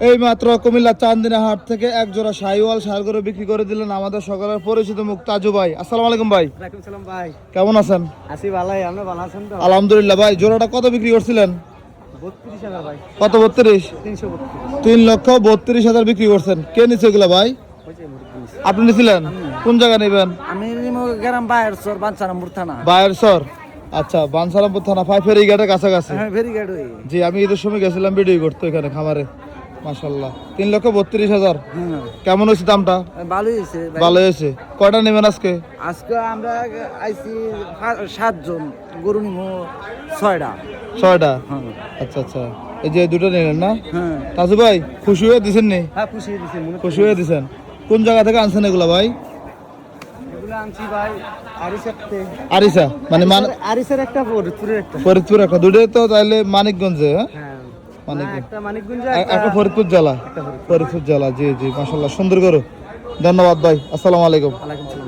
এই মাত্র কুমিল্লা চান্দিনা হাট থেকে এক জোড়া শাহিওয়াল ষাঁড় গরু বিক্রি করে দিলেন আমাদের সকলের পরিচিত মুখ তাজু ভাই। আসসালামু আলাইকুম ভাই। ওয়ালাইকুম সালাম ভাই। কেমন আছেন? আছি ভালোই, আপনি ভালো আছেন তো? আলহামদুলিল্লাহ ভাই। জোড়াটা কত বিক্রি করছিলেন? 32,000 ভাই। কত? 32? 332। 3,32,000 বিক্রি করছেন। কে নিচ্ছে এগুলা ভাই? হইছে মুরগি। আপনি নিছিলেন? কোন জায়গা নেবেন? আমি গ্রাম বাইরের সর বাঞ্ছারামপুর থানা। বায়ের সর। আচ্ছা, বানসারামপুর থানা ফেরি গেটের কাছাকাছি। হ্যাঁ, ভেরি গুড ওই। জি, আমি ঈদের সময় গেছিলাম ভিডিও করতে এখানে খামারে। মাশাআল্লাহ, 3,32,000। হ্যাঁ, কেমন হয়েছে দামটা? ভালোই হইছে ভাই। ভালো হয়েছে। কয়টা নেবেন আজকে? আজকে আমরা আইছি 7 জন, গরু নিমু 6টা। 6টা? হ্যাঁ আচ্ছা আচ্ছা, এই যে দুটো নিলেন না? হ্যাঁ। তাজু ভাই খুশি হয়ে দিছেন নি? হ্যাঁ, খুশি দিছে মনে। খুশি হয়ে দিছেন। কোন জায়গা থেকে আনছেন এগুলা ভাই? এগুলো আনছি ভাই আরিসাতে। আরিসা মানে আরিসার একটা, ফরিদপুরের একটা। ফরিদপুর একটা, দুটোই তো তাহলে মানিকগঞ্জে। হ্যাঁ, হ্যাঁ, মানিকগঞ্জ। একটা মানিকগঞ্জ, একটা ফরিদপুর জেলা। ফরিদপুর জেলা। জি জি, মাশাআল্লাহ, সুন্দর করো। ধন্যবাদ ভাই। আসসালামু আলাইকুম। ওয়ালাইকুম সালাম।